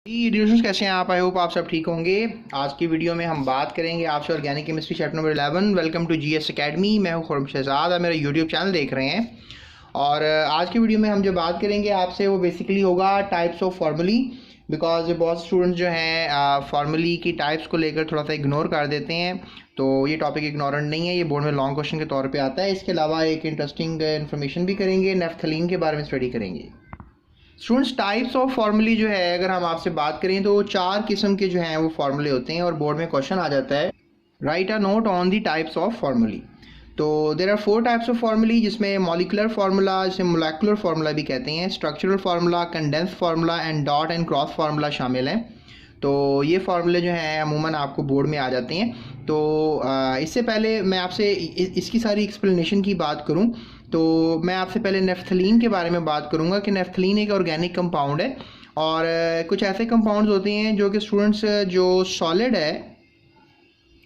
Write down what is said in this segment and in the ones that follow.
Discussion कैसे हैं आप? आई होप आप सब ठीक होंगे। आज की वीडियो में हम बात करेंगे आपसे organic chemistry chapter number 11। Welcome to GS academy. मैं हूं खुर्रम शहजाद, आप मेरा यूट्यूब चैनल देख रहे हैं। और आज की वीडियो में हम जो बात करेंगे आपसे वो बेसिकली होगा टाइप्स ऑफ फार्मूली। बिकॉज बहुत स्टूडेंट्स जो हैं फार्मूली की टाइप्स को लेकर थोड़ा सा इग्नोर कर देते हैं, तो ये टॉपिक इग्नोरेंट नहीं है, ये बोर्ड में लॉन्ग क्वेश्चन के तौर पे आता है। इसके अलावा एक इंटरेस्टिंग इन्फॉर्मेशन भी करेंगे, नेफ्थलीन के बारे में स्टडी करेंगे। स्टूडेंट्स, टाइप्स ऑफ फार्मूली जो है अगर हम आपसे बात करें तो 4 किस्म के जो हैं वो फार्मूले होते हैं और बोर्ड में क्वेश्चन आ जाता है, write a note on the types of formulae. तो there are 4 types of formulae, जिसमें मॉलिकुलर फार्मूला, जिसे मोलेकुलर फार्मूला भी कहते हैं, structural formula, condense formula and dot and cross formula शामिल हैं। तो ये फार्मूले जो हैं अमूमन आपको बोर्ड में आ जाते हैं। तो इससे पहले मैं आपसे इसकी सारी एक्सप्लेनेशन की बात करूं तो मैं आपसे पहले नेफ्थलीन के बारे में बात करूंगा कि नेफ्थलीन एक ऑर्गेनिक कंपाउंड है और कुछ ऐसे कंपाउंड्स होते हैं जो कि स्टूडेंट्स जो सॉलिड है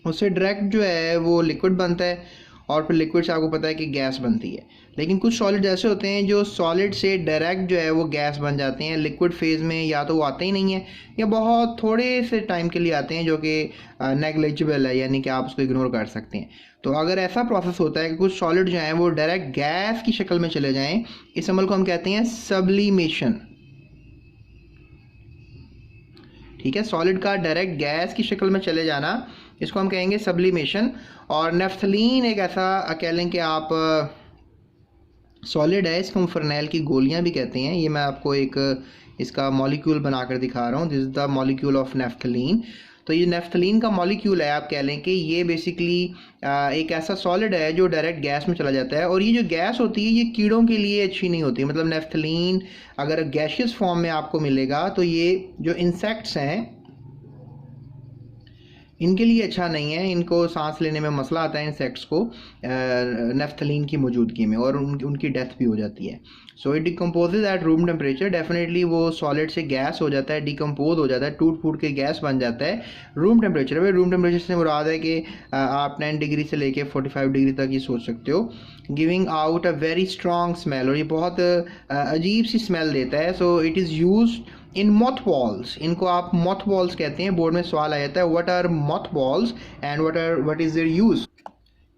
उससे डायरेक्ट जो है वो लिक्विड बनता है और फिर लिक्विड से आपको पता है कि गैस बनती है। लेकिन कुछ सॉलिड ऐसे होते हैं जो सॉलिड से डायरेक्ट जो है वो गैस बन जाते हैं लिक्विड फेज़ में, या तो वो आते ही नहीं है या बहुत थोड़े से टाइम के लिए आते हैं, जो कि नेग्लिजिबल है, यानी कि आप उसको इग्नोर कर सकते हैं। तो अगर ऐसा प्रोसेस होता है कि कुछ सॉलिड जो हैं वो डायरेक्ट गैस की शक्ल में चले जाएं, इस अमल को हम कहते हैं सब्लिमेशन। ठीक है, सॉलिड का डायरेक्ट गैस की शक्ल में चले जाना, इसको हम कहेंगे सब्लिमेशन। और नेफ्थलीन एक ऐसा कह लें कि आप सॉलिड है, इसको हम फर्नैल की गोलियां भी कहते हैं। ये मैं आपको एक इसका मॉलिक्यूल बनाकर दिखा रहा हूँ। This is the molecule of naphthalene. तो ये नेफ्थलीन का मॉलिक्यूल है, आप कह लें कि ये बेसिकली एक ऐसा सॉलिड है जो डायरेक्ट गैस में चला जाता है। और ये जो गैस होती है ये कीड़ों के लिए अच्छी नहीं होती। मतलब नेफ्थलीन अगर गैशियस फॉर्म में आपको मिलेगा तो ये जो इंसेक्ट्स हैं इनके लिए अच्छा नहीं है, इनको सांस लेने में मसला आता है इंसेक्ट्स को नेफ्थलीन की मौजूदगी में, और उनकी डेथ भी हो जाती है। So it decomposes at room temperature. Definitely वो सॉलिड से गैस हो जाता है, डिकम्पोज हो जाता है, टूट फूट के गैस बन जाता है रूम टेम्परेचर में। रूम टेम्परेचर से मुराद है कि आप 10 डिग्री से लेके 45 डिग्री तक ये सोच सकते हो। Giving out a very strong smell, और ये बहुत अजीब सी स्मेल देता है। So it is use in mothballs, इनको आप मॉथबॉल्स कहते हैं। बोर्ड में सवाल आ जाता है what are mothballs and what is their use,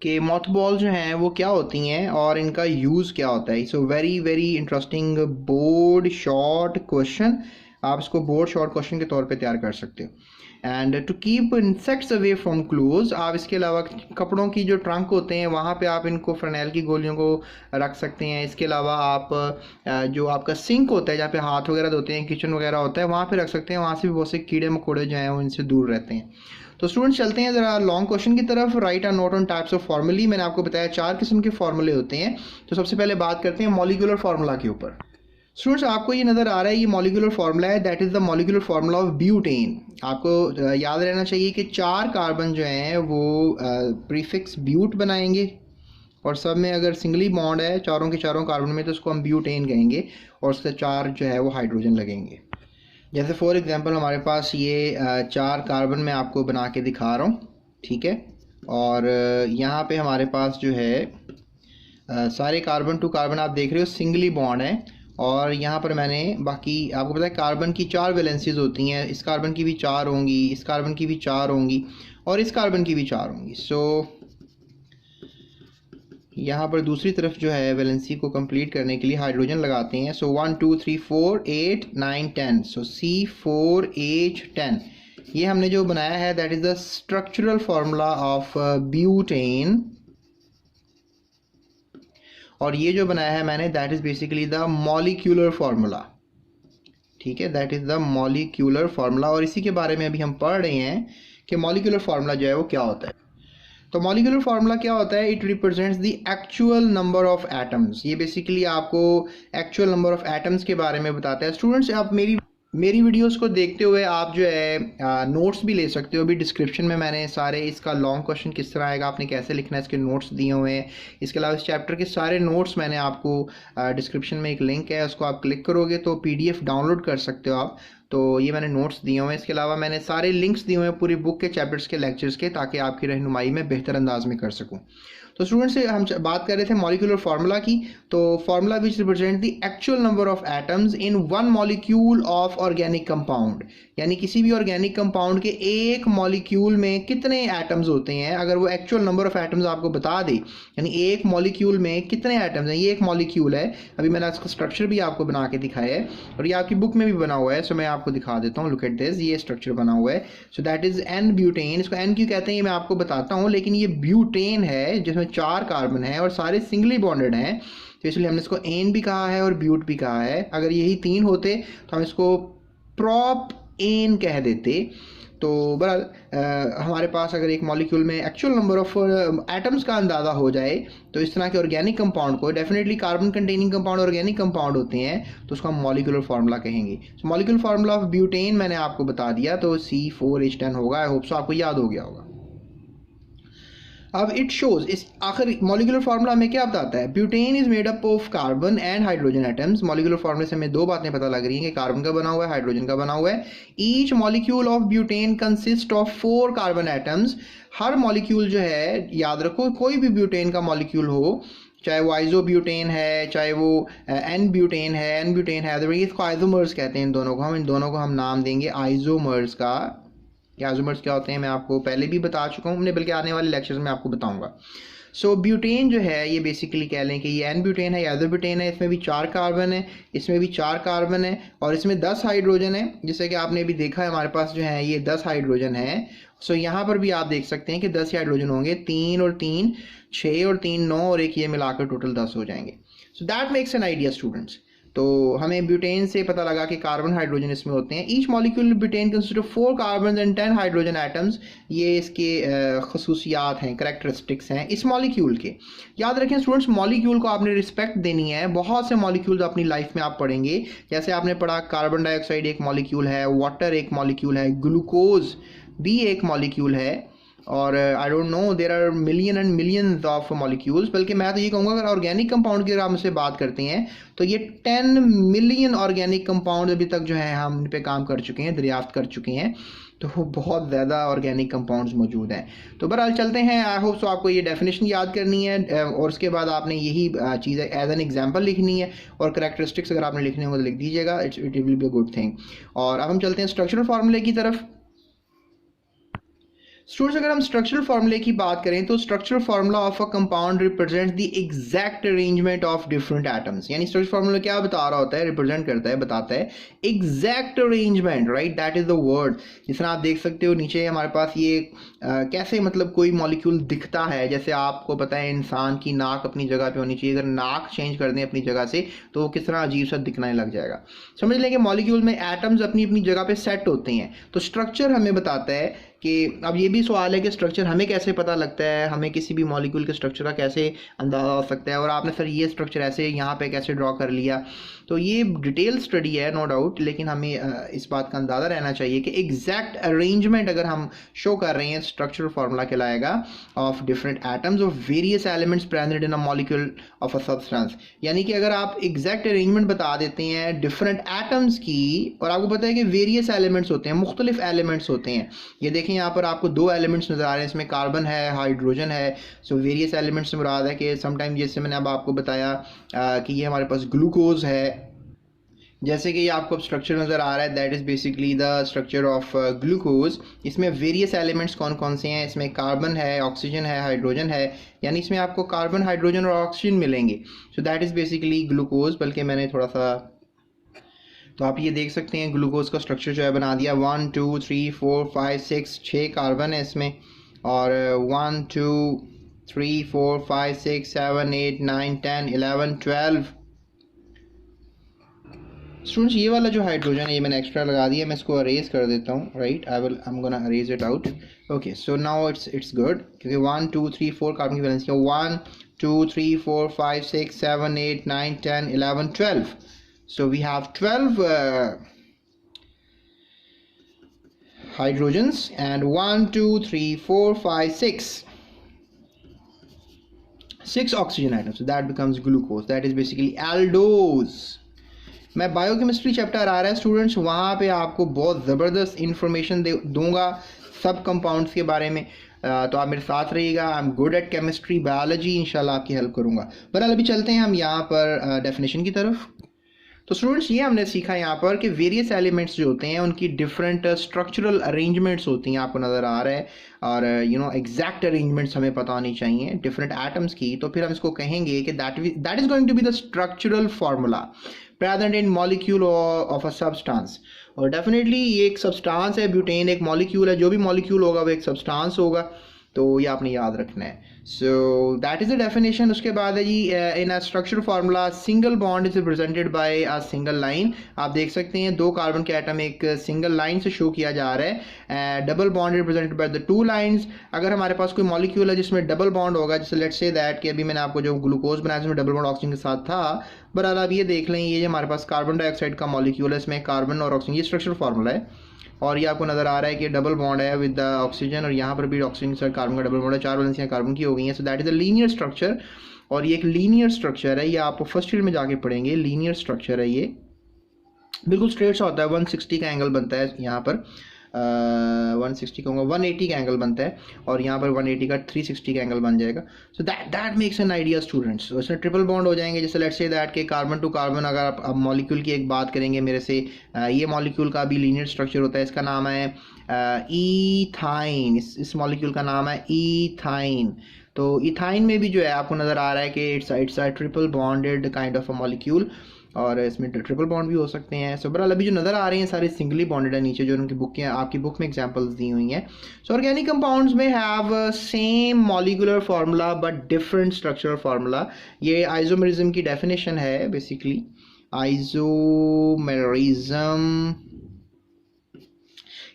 कि मॉथबॉल जो हैं वो क्या होती हैं और इनका यूज़ क्या होता है। So very very interesting board short question, आप इसको बोर्ड शॉर्ट क्वेश्चन के तौर पे तैयार कर सकते हो। And to keep insects away from close, आप इसके अलावा कपड़ों की जो ट्रंक होते हैं वहाँ पे आप इनको फर्नैल की गोलियों को रख सकते हैं। इसके अलावा आप जो आपका सिंक होता है जहाँ पे हाथ वगैरह धोते हैं, किचन वगैरह होता है, वहाँ पे रख सकते हैं। वहाँ से भी बहुत से कीड़े मकोड़े जो हैं वो इनसे दूर रहते हैं। तो स्टूडेंट्स चलते हैं ज़रा लॉन्ग क्वेश्चन की तरफ। Write a note on types of formulae. मैंने आपको बताया 4 किस्म के फार्मूले होते हैं। तो सबसे पहले बात करते हैं मॉलिक्यूलर फार्मूला के ऊपर। स्टूडेंट्स, आपको ये नज़र आ रहा है, ये मॉलिक्यूलर फार्मूला है, that is the molecular formula of butane. आपको याद रहना चाहिए कि 4 कार्बन जो हैं वो प्रीफिक्स ब्यूट बनाएंगे, और सब में अगर सिंगली बॉन्ड है चारों के चारों कार्बन में तो उसको हम ब्यूटेन कहेंगे, और उससे 4 जो है वो हाइड्रोजन लगेंगे। जैसे फॉर एग्जांपल हमारे पास ये 4 कार्बन मैं आपको बना के दिखा रहा हूँ, ठीक है। और यहाँ पे हमारे पास जो है सारे कार्बन टू कार्बन आप देख रहे हो सिंगली बॉन्ड है, और यहाँ पर मैंने बाकी आपको पता है कार्बन की 4 वैलेंसीज होती हैं। इस कार्बन की भी 4 होंगी, इस कार्बन की भी 4 होंगी, और इस कार्बन की भी 4 होंगी। सो यहाँ पर दूसरी तरफ जो है वैलेंसी को कंप्लीट करने के लिए हाइड्रोजन लगाते हैं। सो 1 2 3 4 8 9 10, सो C4H10 ये हमने जो बनाया है that is the structural formula of butane. और ये जो बनाया है मैंने that is basically the molecular formula, ठीक है, that is the molecular formula. और इसी के बारे में अभी हम पढ़ रहे हैं कि मॉलिक्यूलर फार्मूला जो है वो क्या होता है। तो मॉलिक्यूलर फार्मूला क्या होता है? It represents the actual number of atoms. ये बेसिकली आपको एक्चुअल नंबर ऑफ एटम्स के बारे में बताता है। स्टूडेंट्स, आप मेरी वीडियोस को देखते हुए आप जो है नोट्स भी ले सकते हो। अभी डिस्क्रिप्शन में मैंने सारे इसका लॉन्ग क्वेश्चन किस तरह आएगा, आपने कैसे लिखना है, इसके नोट्स दिए हुए हैं। इसके अलावा इस चैप्टर के सारे नोट्स मैंने आपको डिस्क्रिप्शन में एक लिंक है, उसको आप क्लिक करोगे तो PDF डाउनलोड कर सकते हो आप। तो ये मैंने नोट्स दिए हुए हैं। इसके अलावा मैंने सारे लिंक्स दिए हुए हैं पूरी बुक के चैप्टर्स के लेक्चर्स के, ताकि आपकी रहनुमाई में बेहतर अंदाज में कर सकूँ। तो स्टूडेंट्स हम बात कर रहे थे मॉलिक्यूलर फार्मूला की, तो formula which represent the actual number of atoms in one molecule of organic compound, यानी किसी भी ऑर्गेनिक कंपाउंड के एक मॉलिक्यूल में कितने एटम्स होते हैं, अगर वो एक्चुअल नंबर ऑफ एटम्स आपको बता दे, यानी एक मॉलिक्यूल में कितने एटम्स हैं। ये एक मॉलिक्यूल है, अभी मैंने इसका स्ट्रक्चर भी आपको बना के दिखाया है और ये आपकी बुक में भी बना हुआ है, सो मैं आपको दिखा देता हूँ। लुक एट दिस, ये स्ट्रक्चर बना हुआ है। So that is an butane. इसको एन क्यों कहते हैं ये मैं आपको बताता हूँ, लेकिन ये ब्यूटेन है जिसमें 4 कार्बन है और सारे सिंगली बॉन्डेड हैं, तो इसलिए हमने इसको एन भी कहा है और ब्यूट भी कहा है। अगर यही 3 होते तो हम इसको प्रॉप एन कह देते। तो बहरहाल हमारे पास अगर एक मॉलिक्यूल में एक्चुअल नंबर ऑफ एटम्स का अंदाज़ा हो जाए तो इस तरह के ऑर्गेनिक कंपाउंड को, definitely carbon containing compound organic compound होते हैं, तो उसको हम मॉलिक्यूलर फार्मूला कहेंगे। सो मॉलिक्यूलर फार्मूला ऑफ ब्यूटेन मैंने आपको बता दिया, तो C4H10 होगा। आई होप सो आपको याद हो गया होगा। अब इट शोज, इस आखिर मॉलिक्यूलर फार्मूला में क्या बताता है, butane is made up of carbon and hydrogen atoms. Molecular फार्मूले से हमें 2 बातें पता लग रही हैं कि कार्बन का बना हुआ है, हाइड्रोजन का बना हुआ है। Each molecule of butane consist of 4 carbon atoms. Her molecule जो है, याद रखो कोई भी ब्यूटेन का मॉलिक्यूल हो, चाहे वो आइजोब्यूटेन है, चाहे वो एन ब्यूटेन है, तो इसको आइजोमर्स कहते हैं। इन दोनों को हम नाम देंगे आइजोमर्स का। आइजोमर्स क्या होते हैं मैं आपको पहले भी बता चुका हूँ, बल्कि आने वाले लेक्चर्स में आपको बताऊंगा। सो ब्यूटेन जो है, ये बेसिकली कह लें कि ये एन ब्यूटेन है, आइजोब्यूटेन है। इसमें भी 4 कार्बन है, इसमें भी 4 कार्बन है और इसमें 10 हाइड्रोजन है। जैसे कि आपने भी देखा है हमारे पास जो है ये 10 हाइड्रोजन है। सो यहाँ पर भी आप देख सकते हैं कि 10 हाइड्रोजन होंगे, 3 और 3 6 और 3 9 और एक ये मिलाकर टोटल 10 हो जाएंगे। सो that makes an idea students. तो हमें ब्यूटेन से पता लगा कि कार्बन हाइड्रोजन इसमें होते हैं। Each molecule butane consist of 4 carbon and 10 hydrogen atoms. ये इसके खसूसियात हैं, करेक्टरिस्टिक्स हैं इस मॉलिक्यूल के। याद रखें स्टूडेंट्स, मॉलिक्यूल को आपने रिस्पेक्ट देनी है। बहुत से मॉलिक्यूल्स अपनी लाइफ में आप पढ़ेंगे, जैसे आपने पढ़ा कार्बन डाइऑक्साइड एक मॉलिक्यूल है, वाटर एक मॉलिक्यूल है, ग्लूकोज भी एक मॉलिक्यूल है, और I don't know there are million and millions of molecules. बल्कि मैं तो ये कहूँगा अगर ऑर्गेनिक कंपाउंड की अगर आप मुझसे बात करते हैं तो ये 10 मिलियन ऑर्गेनिक कंपाउंड अभी तक जो है हम इन पे काम कर चुके हैं, दरियाफ्त कर चुके हैं। तो वो बहुत ज़्यादा ऑर्गेनिक कंपाउंड्स मौजूद हैं। तो बहरहाल चलते हैं। आई होप सो आपको ये डेफिनेशन याद करनी है और उसके बाद आपने यही चीज़ एज एन एग्जांपल लिखनी है, और करेक्टरिस्टिक्स अगर आपने लिखने होंगे तो लिख दीजिएगा, it will be a good thing. और अब हम चलते हैं स्ट्रक्चरल फार्मूले की तरफ। स्टूडेंट्स, अगर हम स्ट्रक्चरल फार्मूले की बात करें तो structural formula of a compound represent the exact arrangement of different atoms. यानी स्ट्रक्चरल फार्मूला क्या बता रहा होता है, रिप्रेजेंट करता है, बताता है exact arrangement, right, that is the word. जिस तरह आप देख सकते हो नीचे हमारे पास ये कैसे मतलब कोई मॉलिक्यूल दिखता है। जैसे आपको पता है इंसान की नाक अपनी जगह पे होनी चाहिए, अगर नाक चेंज कर दें अपनी जगह से तो वो किस तरह अजीब सा दिखने लग जाएगा। समझ लें कि मॉलिक्यूल में एटम्स अपनी अपनी जगह पे सेट होते हैं। तो स्ट्रक्चर हमें बताता है कि, अब ये भी सवाल है कि स्ट्रक्चर हमें कैसे पता लगता है, हमें किसी भी मॉलिक्यूल के स्ट्रक्चर का कैसे अंदाज़ा हो सकता है, और आपने सर ये स्ट्रक्चर ऐसे यहाँ पे कैसे ड्रॉ कर लिया। तो ये डिटेल स्टडी है नो डाउट, लेकिन हमें इस बात का अंदाज़ा रहना चाहिए कि एग्जैक्ट अरेंजमेंट अगर हम शो कर रहे हैं, स्ट्रक्चरल फार्मूला कहलाएगा of different atoms of various elements present in a molecule of a substance. यानी कि अगर आप एग्जैक्ट अरेंजमेंट बता देते हैं डिफरेंट एटम्स की, और आपको पता है कि वेरियस एलिमेंट्स होते हैं, मुख्तलिफ एलिमेंट्स होते हैं। ये देखें यहाँ पर आपको 2 एलिमेंट्स नज़र आ रहे हैं, इसमें कार्बन है, हाइड्रोजन है। सो वेरियस एलिमेंट्स से मुराद है कि समटाइम, जैसे मैंने अब आपको बताया कि ये हमारे पास ग्लूकोज है, जैसे कि ये आपको स्ट्रक्चर नज़र आ रहा है, that is basically the structure of glucose. इसमें वेरियस एलिमेंट्स कौन कौन से हैं, इसमें कार्बन है, ऑक्सीजन है, हाइड्रोजन है, यानी इसमें आपको कार्बन, हाइड्रोजन और ऑक्सीजन मिलेंगे। सो दैट इज़ बेसिकली ग्लूकोज। बल्कि मैंने थोड़ा सा, तो आप ये देख सकते हैं ग्लूकोज का स्ट्रक्चर जो है बना दिया। 1 2 3 4 5 6 कार्बन है इसमें, और 1 2 3 4 5 6 7 8 9 10 11 12। स्टूडेंट्स, ये वाला जो हाइड्रोजन है ये मैंने एक्स्ट्रा लगा दिया, मैं इसको अरेज कर देता हूँ, right. I am gonna arrays it out. Okay, so now it's good, क्योंकि 1 2 3 4 कार्बन की वैलेंस किया, 1 2 3 4 5 6 7 8 9 10 11 12। So we have 12 hydrogens, and 1 2 3 4 5 6 oxygen atoms. So that becomes glucose. That is basically aldose. मैं बायोकेमिस्ट्री चैप्टर आ रहा है students, वहाँ पे आपको बहुत ज़बरदस्त इंफॉर्मेशन दूंगा सब कंपाउंड्स के बारे में। तो आप मेरे साथ रहिएगा। I am good at chemistry, biology, इंशाल्लाह आपकी हेल्प करूँगा। बहरहाल अभी चलते हैं हम यहाँ पर डेफिनेशन की तरफ। तो स्टूडेंट्स ये हमने सीखा यहाँ पर कि वेरियस एलिमेंट्स जो होते हैं उनकी डिफरेंट स्ट्रक्चरल अरेंजमेंट्स होती हैं, आपको नज़र आ रहा है, और एग्जैक्ट अरेंजमेंट्स हमें पता होनी चाहिए डिफरेंट एटम्स की। तो फिर हम इसको कहेंगे कि that is going to be the structural formula present in molecule of a substance. और डेफिनेटली ये एक सब्सटेंस है, ब्यूटेन एक मॉलिक्यूल है, जो भी मॉलिक्यूल होगा वो एक सब्सटेंस होगा, तो ये आपने याद रखना है। So that is the definition. उसके बाद है जी in a structure formula single bond is represented by a single line. आप देख सकते हैं 2 कार्बन के एटम एक सिंगल लाइन से शो किया जा रहा है। Double bond represented by the 2 lines. अगर हमारे पास कोई मॉलिक्यूल है जिसमें डबल बॉन्ड होगा, जैसे लेट्स से दैट कि अभी मैंने आपको जो ग्लूकोज बनाया जिसमें डबल बॉन्ड ऑक्सीजन के साथ था, बहरहाल आप ये देख लें, ये जो हमारे पास कार्बन डाइऑक्साइड का मॉलिक्यूल है, इसमें कार्बन और ऑक्सीजन, ये स्ट्रक्चर फार्मूला है। और ये आपको नज़र आ रहा है कि डबल बॉन्ड है विद द ऑक्सीजन, और यहाँ पर भी ऑक्सीजन के साथ कार्बन का डबल बॉन्ड है, 4 वैलेंसियाँ कार्बन की हो गई हैं। So that is a linear structure, और ये एक लीनियर स्ट्रक्चर है, ये आप फर्स्ट ईयर में जाके पढ़ेंगे। लीनियर स्ट्रक्चर है, ये बिल्कुल स्ट्रेट सा होता है, 160 का एंगल बनता है यहाँ पर, 160 कहूँगा 180 का एंगल बनता है, और यहाँ पर 180 का 360 का एंगल बन जाएगा। सो that makes an idea students. इसमें ट्रिपल बॉन्ड हो जाएंगे, जैसे लेट्स से दैट के कार्बन टू कार्बन, अगर आप अब मॉलिक्यूल की एक बात करेंगे मेरे से, ये मॉलिक्यूल का भी लीनियर स्ट्रक्चर होता है, इसका नाम है ईथाइन। इस मॉलिक्यूल का नाम है ईथाइन। तो इथाइन में भी जो है आपको नज़र आ रहा है कि it's a triple bonded kind of a molecule, और इसमें ट्रिपल बॉन्ड भी हो सकते हैं। सो बहरहाल अभी जो नज़र आ रही हैं सारी सिंगली बॉन्डेड है, नीचे जो उनकी बुक के आपकी बुक में एग्जांपल्स दी हुई हैं। सो ऑर्गेनिक कंपाउंड्स में have same molecular formula but different structural formula. ये आइसोमेरिज्म की डेफिनेशन है बेसिकली। आइसोमेरिज्म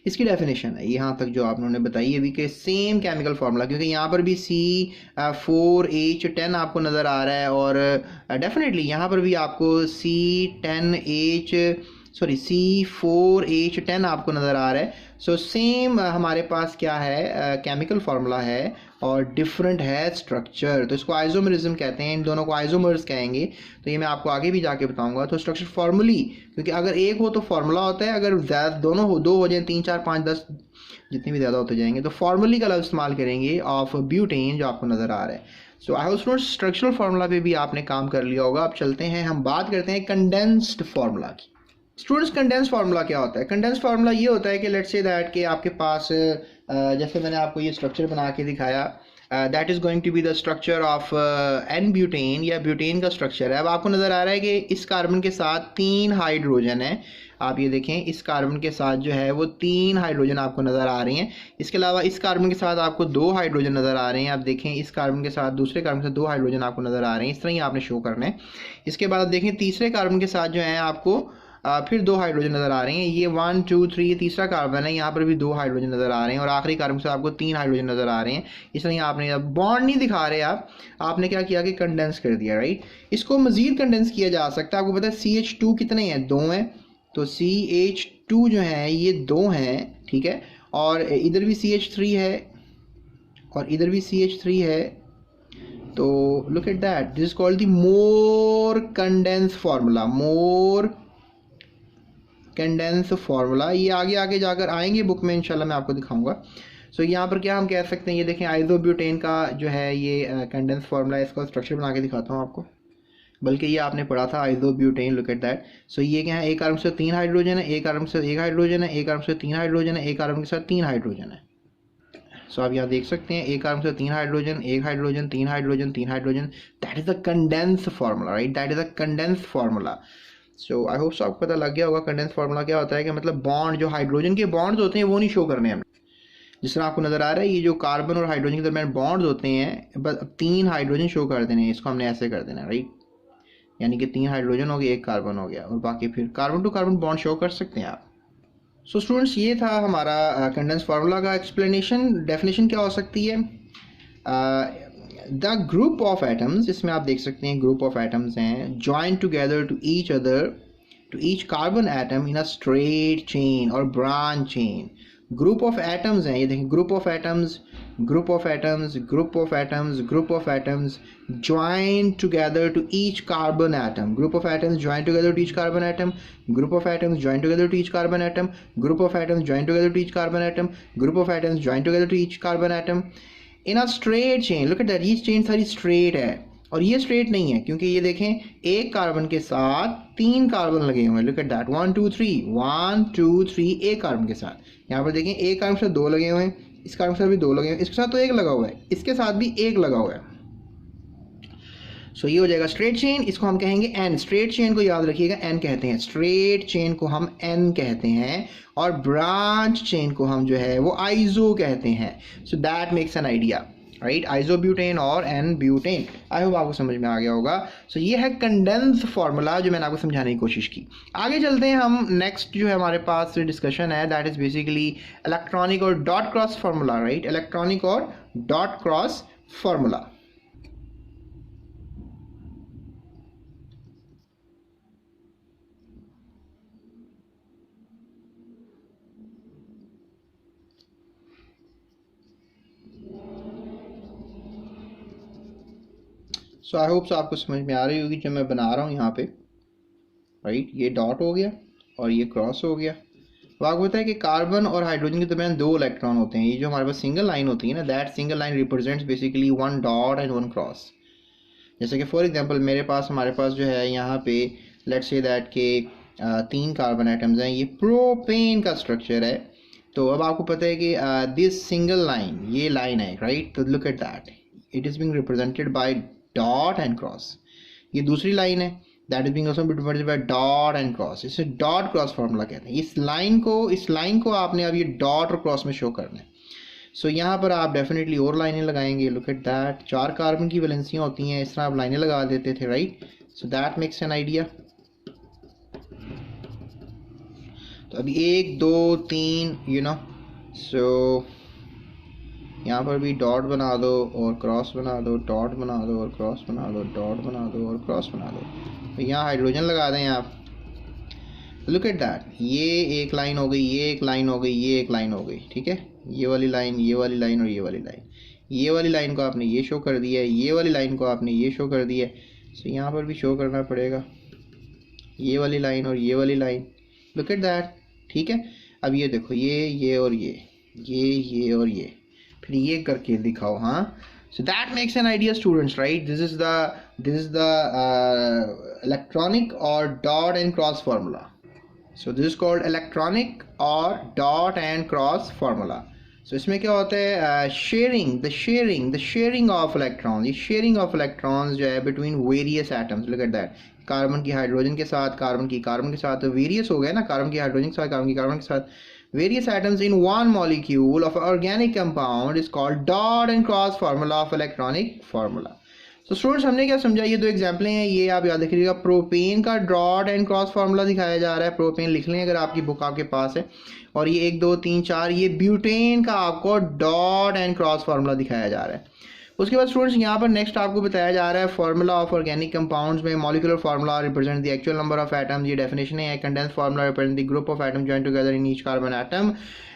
इसकी डेफिनेशन है यहाँ तक जो आपने बताई अभी कि सेम केमिकल फार्मूला, क्योंकि यहाँ पर भी C4H10 आपको नज़र आ रहा है, और डेफिनेटली यहाँ पर भी आपको C4H10 आपको नज़र आ रहा है। सो सेम हमारे पास क्या है, केमिकल फार्मूला है और डिफरेंट है स्ट्रक्चर, तो इसको आइसोमेरिज्म कहते हैं। इन दोनों को आइसोमर्स कहेंगे, तो ये मैं आपको आगे भी जाके बताऊंगा। तो स्ट्रक्चर फार्मूली, क्योंकि अगर एक हो तो फार्मूला होता है, अगर ज़्यादा दोनों हो, 2 हो जाए, 3 4 5 10 जितने भी ज़्यादा होते जाएंगे, तो फार्मूली का लफ्ज़ इस्तेमाल करेंगे ऑफ ब्यूटेन जो आपको नज़र आ रहा है। So I hope students structural formula पे भी आपने काम कर लिया होगा। अब चलते हैं, हम बात करते हैं कंडेंस्ड फार्मूला की। स्टूडेंट्स कंडेंस्ड फार्मूला क्या होता है? कंडेंस्ड फार्मूला ये होता है कि लेट्स से दैट कि आपके पास जैसे मैंने आपको ये स्ट्रक्चर बना के दिखाया, that is going to be the structure of n butane, या ब्यूटेन का स्ट्रक्चर है। अब आपको नज़र आ रहा है कि इस कार्बन के साथ 3 हाइड्रोजन है। आप ये देखें, इस कार्बन के साथ जो है वो 3 हाइड्रोजन आपको नज़र आ रही हैं। इसके अलावा इस कार्बन के साथ आपको 2 हाइड्रोजन नज़र आ रहे हैं। आप देखें, इस कार्बन के साथ दूसरे कार्बन के साथ 2 हाइड्रोजन आपको नज़र आ रहे हैं। इस तरह ही आपने शो करना है। इसके बाद आप देखें, तीसरे कार्बन के साथ जो है आपको फिर 2 हाइड्रोजन नज़र आ रहे हैं। ये 1 2 3 ये तीसरा कार्बन है, यहाँ पर भी 2 हाइड्रोजन नज़र आ रहे हैं, और आखिरी कार्बन से आपको 3 हाइड्रोजन नज़र आ रहे हैं। इस तरह आपने बॉन्ड नहीं दिखा रहे, आपने क्या किया कि कंडेंस कर दिया, राइट। इसको मज़ीद कंडेंस किया जा सकता है। आपको पता है CH2 कितने हैं? 2 हैं। तो CH2 जो है ये 2 हैं, ठीक है। और इधर भी CH3 है, और इधर भी CH3 है। तो look at that, this is called the more condense formula, more condense formula. ये आगे आगे जाकर आएंगे बुक में, इंशाल्लाह मैं आपको दिखाऊंगा। सो यहाँ पर क्या हम कह सकते हैं, ये देखें आइसोब्यूटेन का जो है ये कंडेंस फार्मूला है। इसका स्ट्रक्चर बना के दिखाता हूँ आपको, बल्कि ये आपने पढ़ा था आइसोब्यूटेन, लुक एट दैट। सो ये क्या है, एक कार्बन से 3 हाइड्रोजन है, एक कार्बन से 1 हाइड्रोजन है, एक कार्बन से 3 हाइड्रोजन है, एक कार्बन के साथ 3 हाइड्रोजन है। सो आप यहाँ देख सकते हैं, एक कार्बन से 3 hydrogen, 1 hydrogen, 3 hydrogen, 3 hydrogen. That is the condense formula, right, that is the condense formula. So I hope so आपको पता लग गया होगा कंडेंस फार्मूला क्या होता है, कि मतलब बॉन्ड, जो हाइड्रोजन के बॉन्ड्स होते हैं वो नहीं शो करने हैं हमें। जिस तरह आपको नज़र आ रहा है, ये जो कार्बन और हाइड्रोजन के दरमियान बॉन्ड्स होते हैं, बस 3 हाइड्रोजन शो कर देने हैं, इसको हमने ऐसे कर देना, राइट। यानी कि 3 हाइड्रोजन हो गया, 1 कार्बन हो गया, और बाकी फिर carbon to carbon bond show कर सकते हैं आप। सो स्टूडेंट्स, ये था हमारा कंडेंस फार्मूला का एक्सप्लेनेशन। डेफिनेशन क्या हो सकती है? द ग्रुप ऑफ एटम्स, इसमें आप देख सकते हैं ग्रुप ऑफ एटम्स हैं, join together to each other, to each carbon atom in a straight chain or branch chain. Group of atoms हैं, ये देखें, group of atoms, group of atoms, group of atoms, group of atoms join together to each carbon atom, group of atoms join together to each carbon atom, group of atoms join together to each carbon atom, group of atoms join together to each carbon atom, group of atoms join together to each carbon atom in a straight chain. Look at that, ये chain सारी straight है और ये straight नहीं है क्योंकि ये देखें एक कार्बन के साथ 3 कार्बन लगे हुए हैं। लुक एट दैट, 1 2 3, 1 2 3, एक कार्बन के साथ। यहाँ पर देखें एक कार्बन के साथ 2 लगे हुए हैं, इस कार्बन के साथ भी 2 लगे हुए हैं, इसके साथ तो 1 लगा हुआ है, इसके साथ भी 1 लगा हुआ है। सो ये हो जाएगा स्ट्रेट चेन, इसको हम कहेंगे एन। स्ट्रेट चेन को याद रखिएगा, एन कहते हैं, स्ट्रेट चेन को हम एन कहते हैं और ब्रांच चेन को हम जो है वो आइजो कहते हैं। So that makes an idea, right, isobutane और एन ब्यूटेन। आई होप आपको समझ में आ गया होगा। सो ये है कंडेंस फार्मूला जो मैंने आपको समझाने की कोशिश की। आगे चलते हैं हम, नेक्स्ट जो है हमारे पास डिस्कशन है दैट इज बेसिकली इलेक्ट्रॉनिक और dot cross formula, right, electronic और dot cross formula. So I hope आपको समझ में आ रही होगी जो मैं बना रहा हूँ यहाँ पे, राइट, ये डॉट हो गया और ये क्रॉस हो गया। तो आपको पता है कि कार्बन और हाइड्रोजन के दरमियान 2 इलेक्ट्रॉन होते हैं। ये जो हमारे पास सिंगल लाइन होती है ना, that single line represents basically 1 dot and 1 cross. जैसे कि फॉर एग्जांपल हमारे पास जो है यहाँ पे लेट्स से दैट के 3 कार्बन एटम्स हैं, ये प्रोपेन का स्ट्रक्चर है। तो अब आपको पता है कि दिस सिंगल लाइन, ये लाइन है, राइट, तो look at that, it is being represented by dot and cross. ये दूसरी लाइन है, that is being also represented by dot and cross. इसे डॉट क्रॉस फार्मूला कहते हैं। इस लाइन को आपने अब ये डॉट और क्रॉस में शो करना है। सो यहाँ पर आप डेफिनेटली और लाइनें लगाएंगे। लुक एट दैट, 4 कार्बन की वैलेंसियाँ होती हैं, इस तरह आप लाइनें लगा देते थे, right. So that makes an idea. तो अभी 1 2 3 यू नो, सो यहाँ पर भी डॉट बना दो और क्रॉस बना दो, डॉट बना दो और क्रॉस बना दो, डॉट बना दो और क्रॉस बना दो। तो यहाँ हाइड्रोजन लगा दें आप। लुक एट दैट, ये एक लाइन हो गई, ये एक लाइन हो गई, ये एक लाइन हो गई, ठीक है, ये वाली लाइन, ये वाली लाइन और ये वाली लाइन। ये वाली लाइन को आपने ये शो कर दिया है, ये वाली लाइन को आपने ये शो कर दिया है। सो यहाँ पर भी शो करना पड़ेगा, ये वाली लाइन और ये वाली लाइन। लुक एट दैट, ठीक है। अब ये देखो, ये और ये और ये, फिर ये करके दिखाओ। हाँ, so that makes an idea students, right? This is the electronic or dot and cross formula. So this is called electronic or dot and cross formula. So इसमें क्या होता है, the sharing of electrons, ये sharing of electrons जो है between various atoms. Look at that, carbon की hydrogen के साथ, कार्बन के साथ, तो वेरियस हो गया ना, कार्बन की हाइड्रोजन के साथ, कार्बन के साथ, various atoms in one molecule of an organic compound is called dot and cross formula of electronic formula. तो स्टूडेंट्स हमने क्या समझा, ये 2 एग्जाम्पलें हैं, ये आप याद रखिएगा। प्रोपेन का डॉट एंड क्रॉस फार्मूला दिखाया जा रहा है, प्रोपेन लिख लें अगर आपकी बुक आपके पास है। और ये 1 2 3 4, ये ब्यूटेन का आपको डॉट एंड क्रॉस फार्मूला दिखाया जा रहा है। उसके बाद स्टूडेंट्स यहाँ पर नेक्स्ट आपको बताया जा रहा है फार्मूला ऑफ ऑर्गेनिक कंपाउंड्स में molecular formula represent the actual number of atoms. ये डेफिनेशन है। Condense formula represent the group of atoms joined together in each carbon atom.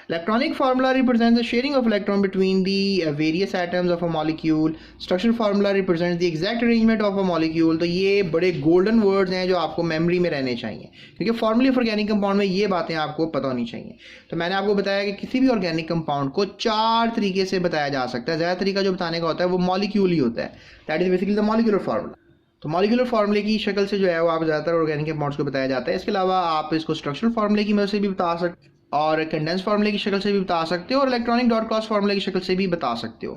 Electronic formula represents the sharing of electron between the various atoms of a molecule. Structural formula represents the exact arrangement of a molecule. तो ये बड़े golden words हैं जो आपको memory में रहने चाहिए, क्योंकि फॉर्मूले ऑफ ऑर्गेनिक कंपाउंड में ये बातें आपको पता होनी चाहिए। तो मैंने आपको बताया कि किसी भी ऑर्गेनिक कंपाउंड को 4 तरीके से बताया जा सकता है। ज़्यादा तरीका जो बताने का होता है वो मॉलिक्यूल ही होता है, that is basically the molecular formula. तो मॉलिक्यूलर फार्मूले की शक्ल से जो है वो आप ज़्यादातर ऑर्गेनिक कंपाउंड्स को बताया जाता है। इसके अलावा आप इसको स्ट्रक्चरल फार्मूले की मदद से भी बता सकते और कंडेंस फार्मूले की शक्ल से भी बता सकते हो और इलेक्ट्रॉनिक डॉट क्रॉस फार्मूले की शक्ल से भी बता सकते हो।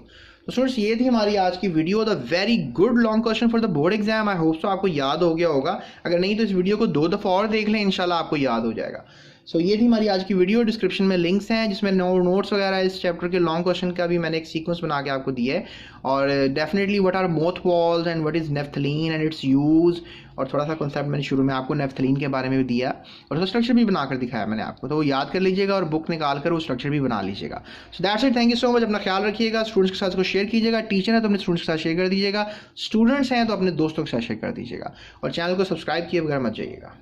तो स्टूडेंट्स ये थी हमारी आज की video, the very good long question for the board exam. I hope so आपको याद हो गया होगा, अगर नहीं तो इस वीडियो को 2 दफ़ा और देख लें, इंशाल्लाह आपको याद हो जाएगा। सो ये थी हमारी आज की वीडियो। डिस्क्रिप्शन में लिंक्स हैं जिसमें नोट्स वगैरह इस चैप्टर के लॉन्ग क्वेश्चन का भी मैंने एक सीक्वेंस बना के आपको दिया है, और definitely what are mothballs and what is naphthalene and its use, और थोड़ा सा कॉन्सेप्ट मैंने शुरू में आपको नेफ्थलीन के बारे में भी दिया और उसका स्ट्रक्चर भी बनाकर दिखाया मैंने आपको, तो वो याद कर लीजिएगा और बुक निकाल कर वो स्ट्रक्चर भी बना लीजिएगा। So that's it, thank you so much. अपना ख्याल रखिएगा, स्टूडेंट्स के साथ इसको शेयर कीजिएगा, टीचर है तो अपने स्टूडेंट्स के साथ शेयर कर दीजिएगा, स्टूडेंट्स हैं तो अपने दोस्तों के साथ शेयर कर दीजिएगा, और चैनल को सब्सक्राइब किए बगैर मत जाइएगा।